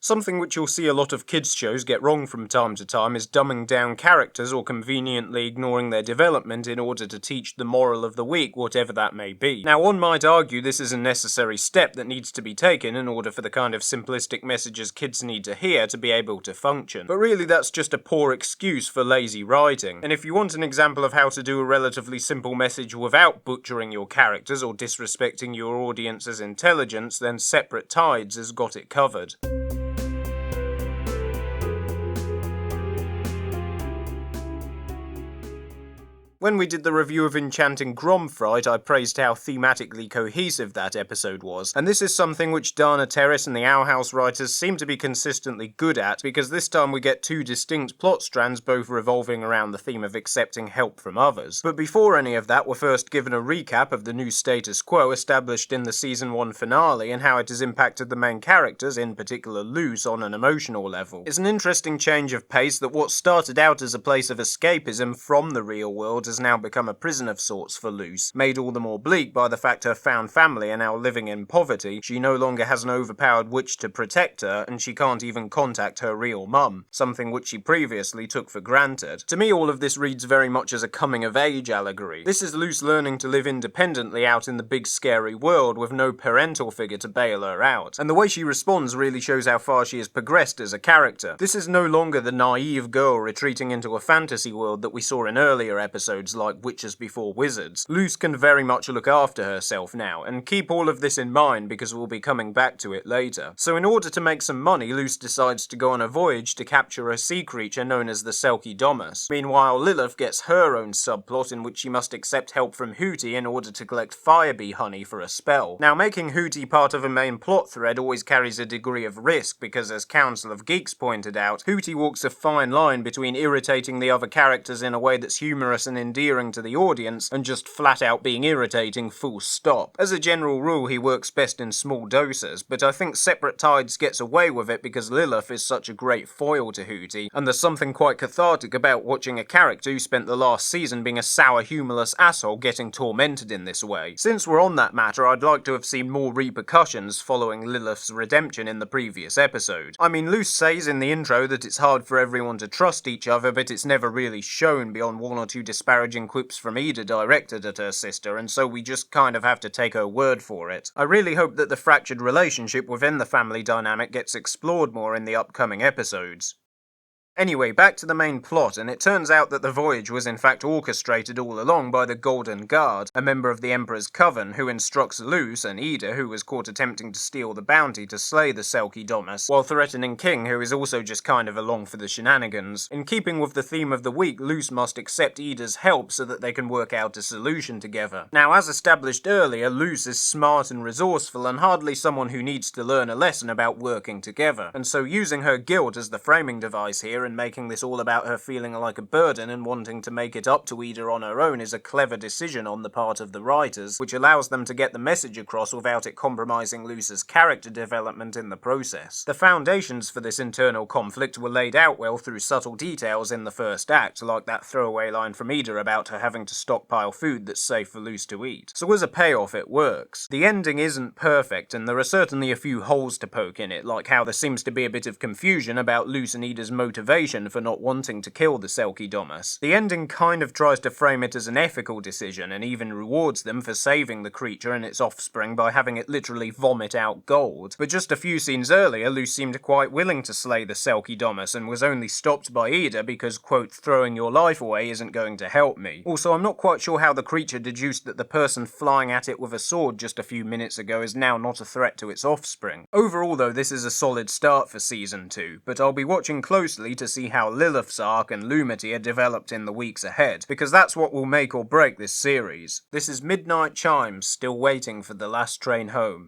Something which you'll see a lot of kids' shows get wrong from time to time is dumbing down characters or conveniently ignoring their development in order to teach the moral of the week, whatever that may be. Now, one might argue this is a necessary step that needs to be taken in order for the kind of simplistic messages kids need to hear to be able to function. But really, that's just a poor excuse for lazy writing. And if you want an example of how to do a relatively simple message without butchering your characters or disrespecting your audience's intelligence, then Separate Tides has got it covered. When we did the review of Enchanting Gromfright, I praised how thematically cohesive that episode was, and this is something which Dana Terrace and the Owl House writers seem to be consistently good at, because this time we get two distinct plot strands both revolving around the theme of accepting help from others. But before any of that, we're first given a recap of the new status quo established in the Season 1 finale and how it has impacted the main characters, in particular Luce, on an emotional level. It's an interesting change of pace that what started out as a place of escapism from the real world has now become a prison of sorts for Luce, made all the more bleak by the fact her found family are now living in poverty, she no longer has an overpowered witch to protect her, and she can't even contact her real mum, something which she previously took for granted. To me, all of this reads very much as a coming-of-age allegory. This is Luce learning to live independently out in the big scary world with no parental figure to bail her out, and the way she responds really shows how far she has progressed as a character. This is no longer the naive girl retreating into a fantasy world that we saw in earlier episodes like Witches Before Wizards. Luce can very much look after herself now, and keep all of this in mind because we'll be coming back to it later. So in order to make some money, Luce decides to go on a voyage to capture a sea creature known as the Selkie Domus. Meanwhile, Lilith gets her own subplot in which she must accept help from Hooty in order to collect firebee honey for a spell. Now, making Hooty part of a main plot thread always carries a degree of risk because, as Council of Geeks pointed out, Hooty walks a fine line between irritating the other characters in a way that's humorous and endearing to the audience, and just flat out being irritating full stop. As a general rule, he works best in small doses, but I think Separate Tides gets away with it because Lilith is such a great foil to Hooty, and there's something quite cathartic about watching a character who spent the last season being a sour, humorless asshole getting tormented in this way. Since we're on that matter, I'd like to have seen more repercussions following Lilith's redemption in the previous episode. I mean, Luce says in the intro that it's hard for everyone to trust each other, but it's never really shown beyond one or two disparaging quips from Ida directed at her sister, and so we just kind of have to take her word for it. I really hope that the fractured relationship within the family dynamic gets explored more in the upcoming episodes. Anyway, back to the main plot, and it turns out that the voyage was in fact orchestrated all along by the Golden Guard, a member of the Emperor's Coven, who instructs Luce and Ida, who was caught attempting to steal the bounty, to slay the Selkie Domus, while threatening King, who is also just kind of along for the shenanigans. In keeping with the theme of the week, Luce must accept Ida's help so that they can work out a solution together. Now, as established earlier, Luce is smart and resourceful, and hardly someone who needs to learn a lesson about working together, and so using her guilt as the framing device here and making this all about her feeling like a burden and wanting to make it up to Ida on her own is a clever decision on the part of the writers, which allows them to get the message across without it compromising Luce's character development in the process. The foundations for this internal conflict were laid out well through subtle details in the first act, like that throwaway line from Ida about her having to stockpile food that's safe for Luce to eat. So as a payoff, it works. The ending isn't perfect, and there are certainly a few holes to poke in it, like how there seems to be a bit of confusion about Luce and Ida's motivation for not wanting to kill the Selkie Domus. The ending kind of tries to frame it as an ethical decision, and even rewards them for saving the creature and its offspring by having it literally vomit out gold. But just a few scenes earlier, Luce seemed quite willing to slay the Selkie Domus, and was only stopped by Ida because, quote, throwing your life away isn't going to help me. Also, I'm not quite sure how the creature deduced that the person flying at it with a sword just a few minutes ago is now not a threat to its offspring. Overall, though, this is a solid start for Season 2, but I'll be watching closely to see how Lilith's arc and Lumity are developed in the weeks ahead, because that's what will make or break this series. This is Midnight Chimes, still waiting for the last train home.